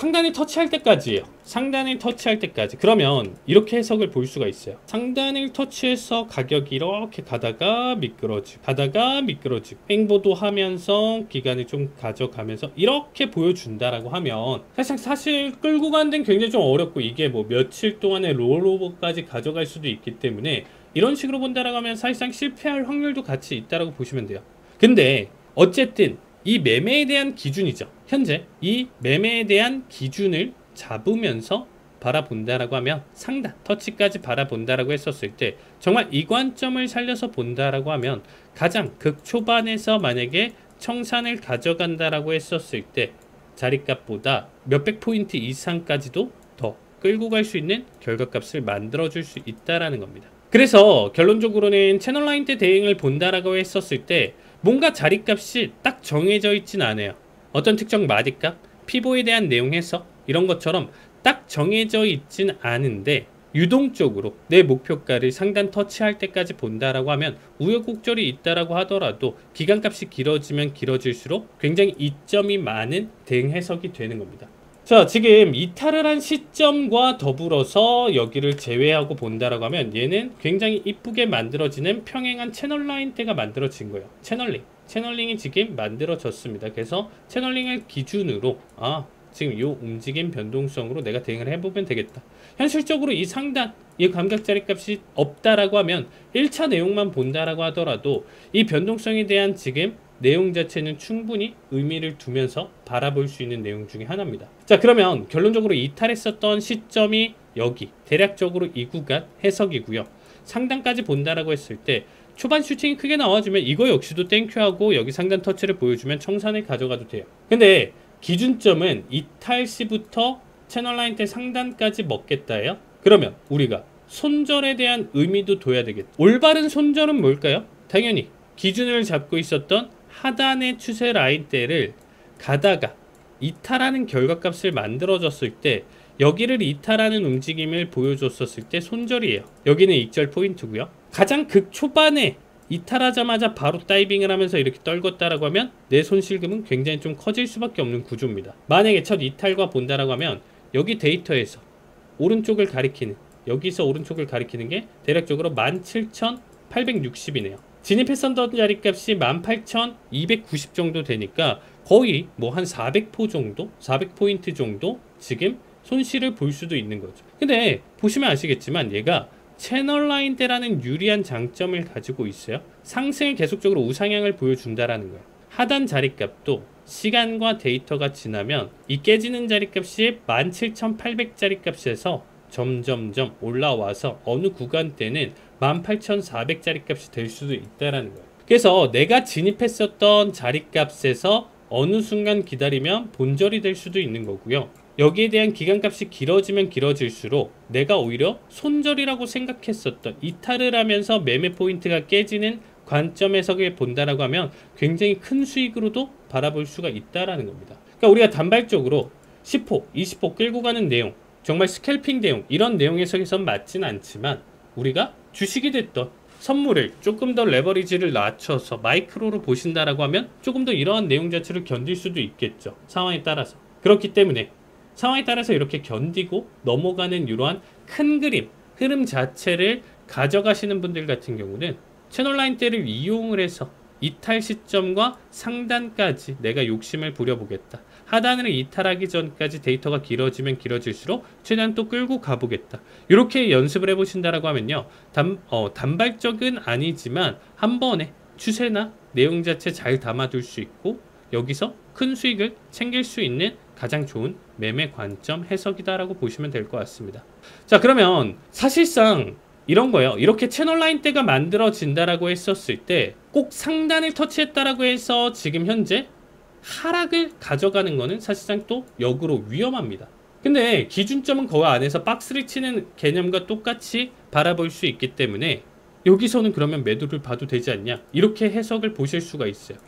상단을 터치할 때까지예요. 상단을 터치할 때까지. 그러면 이렇게 해석을 볼 수가 있어요. 상단을 터치해서 가격이 이렇게 가다가 미끄러지고 가다가 미끄러지고 횡보도 하면서 기간을 좀 가져가면서 이렇게 보여준다라고 하면 사실 끌고 가는 데는 굉장히 좀 어렵고, 이게 뭐 며칠 동안의 롤오버까지 가져갈 수도 있기 때문에 이런 식으로 본다라고 하면 사실상 실패할 확률도 같이 있다라고 보시면 돼요. 근데 어쨌든 이 매매에 대한 기준이죠. 현재 이 매매에 대한 기준을 잡으면서 바라본다라고 하면, 상단 터치까지 바라본다라고 했었을 때 정말 이 관점을 살려서 본다라고 하면 가장 극초반에서 만약에 청산을 가져간다라고 했었을 때 자리값보다 몇백 포인트 이상까지도 더 끌고 갈 수 있는 결과값을 만들어 줄 수 있다라는 겁니다. 그래서 결론적으로는 채널라인대 대응을 본다라고 했었을 때 뭔가 자리값이 딱 정해져 있진 않아요. 어떤 특정 마디값, 피보에 대한 내용 해석 이런 것처럼 딱 정해져 있진 않은데 유동적으로 내 목표가를 상단 터치할 때까지 본다라고 하면 우여곡절이 있다라고 하더라도 기간값이 길어지면 길어질수록 굉장히 이점이 많은 대응 해석이 되는 겁니다. 자, 지금 이탈을 한 시점과 더불어서 여기를 제외하고 본다라고 하면 얘는 굉장히 이쁘게 만들어지는 평행한 채널 라인대가 만들어진 거예요. 채널링이 지금 만들어졌습니다. 그래서 채널링을 기준으로 지금 이 움직임 변동성으로 내가 대응을 해보면 되겠다. 현실적으로 이 상단, 이 감각자리 값이 없다라고 하면 1차 내용만 본다라고 하더라도 이 변동성에 대한 지금 내용 자체는 충분히 의미를 두면서 바라볼 수 있는 내용 중에 하나입니다. 자, 그러면 결론적으로 이탈했었던 시점이 여기 대략적으로 이 구간 해석이고요. 상단까지 본다라고 했을 때 초반 슈팅이 크게 나와주면 이거 역시도 땡큐하고 여기 상단 터치를 보여주면 청산을 가져가도 돼요. 근데 기준점은 이탈 시부터 채널라인 때 상단까지 먹겠다예요. 그러면 우리가 손절에 대한 의미도 둬야 되겠다. 올바른 손절은 뭘까요? 당연히 기준을 잡고 있었던 하단의 추세 라인대를 가다가 이탈하는 결과값을 만들어줬을 때 여기를 이탈하는 움직임을 보여줬었을 때 손절이에요. 여기는 익절 포인트고요. 가장 극초반에 이탈하자마자 바로 다이빙을 하면서 이렇게 떨궜다라고 하면 내 손실금은 굉장히 좀 커질 수밖에 없는 구조입니다. 만약에 첫 이탈과 본다라고 하면 여기 데이터에서 오른쪽을 가리키는, 여기서 오른쪽을 가리키는 게 대략적으로 17,860이네요. 진입했었던 자리값이 18,290 정도 되니까 거의 뭐 한 400포 정도, 400포인트 정도 지금 손실을 볼 수도 있는 거죠. 근데 보시면 아시겠지만 얘가 채널 라인대라는 유리한 장점을 가지고 있어요. 상승을 계속적으로 우상향을 보여준다라는 거예요. 하단 자리값도 시간과 데이터가 지나면 이 깨지는 자리값이 17,800 자리값에서 점점점 올라와서 어느 구간 때는 18,400 자리값이 될 수도 있다라는 거예요. 그래서 내가 진입했었던 자리값에서 어느 순간 기다리면 본절이 될 수도 있는 거고요. 여기에 대한 기간값이 길어지면 길어질수록 내가 오히려 손절이라고 생각했었던, 이탈을 하면서 매매 포인트가 깨지는 관점에서 본다라고 하면 굉장히 큰 수익으로도 바라볼 수가 있다라는 겁니다. 그러니까 우리가 단발적으로 10호, 20호 끌고 가는 내용, 정말 스캘핑 내용, 이런 내용 해석에선 맞진 않지만 우리가 주식이 됐던 선물을 조금 더 레버리지를 낮춰서 마이크로로 보신다라고 하면 조금 더 이러한 내용 자체를 견딜 수도 있겠죠. 상황에 따라서. 그렇기 때문에 상황에 따라서 이렇게 견디고 넘어가는 이러한 큰 그림, 흐름 자체를 가져가시는 분들 같은 경우는 채널 라인대를 이용을 해서 이탈 시점과 상단까지 내가 욕심을 부려보겠다. 하단을 이탈하기 전까지 데이터가 길어지면 길어질수록 최대한 또 끌고 가보겠다. 이렇게 연습을 해보신다라고 하면요. 단발적은 아니지만 한 번에 추세나 내용 자체 잘 담아둘 수 있고 여기서 큰 수익을 챙길 수 있는 가장 좋은 매매 관점 해석이다라고 보시면 될 것 같습니다. 자, 그러면 사실상 이런 거예요. 이렇게 채널 라인대가 만들어진다라고 했었을 때 꼭 상단을 터치했다라고 해서 지금 현재 하락을 가져가는 거는 사실상 또 역으로 위험합니다. 근데 기준점은 그 안에서 박스를 치는 개념과 똑같이 바라볼 수 있기 때문에 여기서는 그러면 매도를 봐도 되지 않냐, 이렇게 해석을 보실 수가 있어요.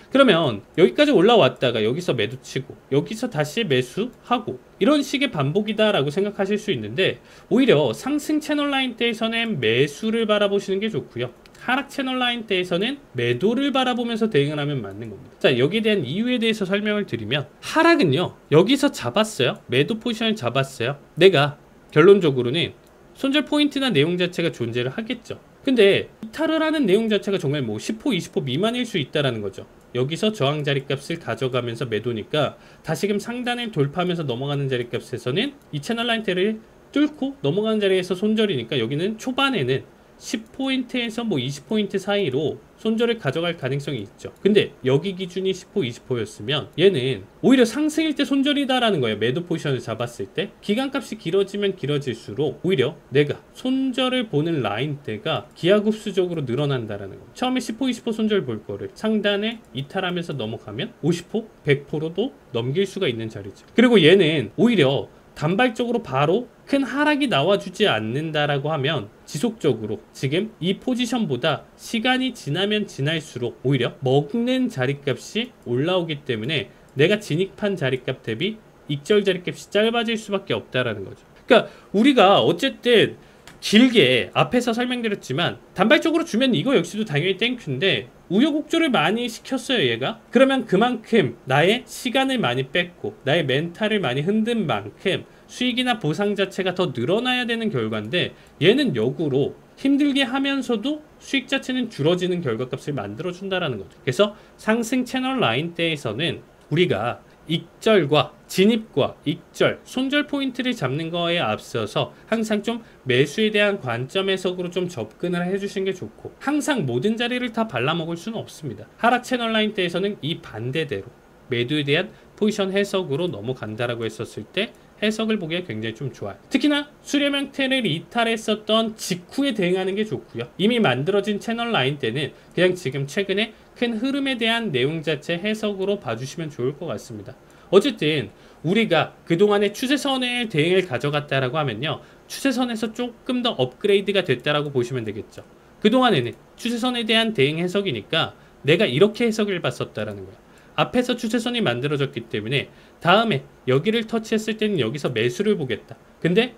그러면 여기까지 올라왔다가 여기서 매도 치고 여기서 다시 매수하고 이런 식의 반복이다 라고 생각하실 수 있는데 오히려 상승 채널 라인대에서는 매수를 바라보시는 게 좋고요. 하락 채널 라인대에서는 매도를 바라보면서 대응을 하면 맞는 겁니다. 자, 여기에 대한 이유에 대해서 설명을 드리면, 하락은요, 여기서 잡았어요. 매도 포지션을 잡았어요. 내가 결론적으로는 손절 포인트나 내용 자체가 존재를 하겠죠. 근데 이탈을 하는 내용 자체가 정말 뭐 10호, 20호 미만일 수 있다라는 거죠. 여기서 저항 자리값을 가져가면서 매도니까 다시금 상단을 돌파하면서 넘어가는 자리값에서는 이 채널 라인대를 뚫고 넘어가는 자리에서 손절이니까 여기는 초반에는 10포인트에서 뭐 20포인트 사이로 손절을 가져갈 가능성이 있죠. 근데 여기 기준이 10호, 20호였으면 얘는 오히려 상승일 때 손절이다라는 거예요. 매도 포지션을 잡았을 때. 기간값이 길어지면 길어질수록 오히려 내가 손절을 보는 라인대가 기하급수적으로 늘어난다라는 거예요. 처음에 10호, 20호 손절 볼 거를 상단에 이탈하면서 넘어가면 50호, 100호로도 넘길 수가 있는 자리죠. 그리고 얘는 오히려 단발적으로 바로 큰 하락이 나와주지 않는다라고 하면 지속적으로 지금 이 포지션보다 시간이 지나면 지날수록 오히려 먹는 자리값이 올라오기 때문에 내가 진입한 자리값 대비 익절 자리값이 짧아질 수밖에 없다라는 거죠. 그러니까 우리가 어쨌든 길게 앞에서 설명드렸지만 단발적으로 주면 이거 역시도 당연히 땡큐인데 우여곡절을 많이 시켰어요 얘가. 그러면 그만큼 나의 시간을 많이 뺐고 나의 멘탈을 많이 흔든 만큼 수익이나 보상 자체가 더 늘어나야 되는 결과인데, 얘는 역으로 힘들게 하면서도 수익 자체는 줄어지는 결과값을 만들어준다라는 거죠. 그래서 상승 채널 라인대에서는 우리가 익절과 진입과 익절, 손절 포인트를 잡는 거에 앞서서 항상 좀 매수에 대한 관점 해석으로 좀 접근을 해주시는 게 좋고, 항상 모든 자리를 다 발라먹을 수는 없습니다. 하락 채널 라인대에서는 이 반대대로 매도에 대한 포지션 해석으로 넘어간다라고 했었을 때 해석을 보기에 굉장히 좀 좋아요. 특히나 수렴 형태를 이탈했었던 직후에 대응하는 게 좋고요. 이미 만들어진 채널 라인대는 그냥 지금 최근에 큰 흐름에 대한 내용 자체 해석으로 봐주시면 좋을 것 같습니다. 어쨌든 우리가 그동안의 추세선의 대응을 가져갔다라고 하면요, 추세선에서 조금 더 업그레이드가 됐다라고 보시면 되겠죠. 그동안에는 추세선에 대한 대응 해석이니까 내가 이렇게 해석을 봤었다라는 거예요. 앞에서 추세선이 만들어졌기 때문에 다음에 여기를 터치했을 때는 여기서 매수를 보겠다. 근데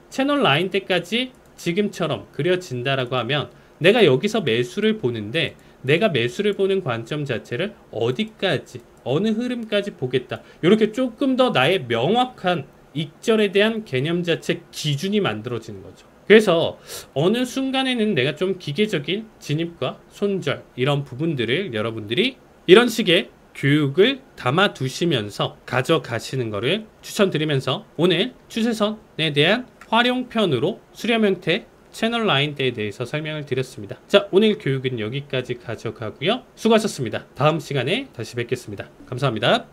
채널 라인 때까지 지금처럼 그려진다라고 하면 내가 여기서 매수를 보는데, 내가 매수를 보는 관점 자체를 어디까지, 어느 흐름까지 보겠다. 이렇게 조금 더 나의 명확한 익절에 대한 개념 자체 기준이 만들어지는 거죠. 그래서 어느 순간에는 내가 좀 기계적인 진입과 손절 이런 부분들을 여러분들이 이런 식의 교육을 담아 두시면서 가져가시는 것을 추천드리면서, 오늘 추세선에 대한 활용편으로 수렴 형태 채널 라인대에 대해서 설명을 드렸습니다. 자, 오늘 교육은 여기까지 가져가고요. 수고하셨습니다. 다음 시간에 다시 뵙겠습니다. 감사합니다.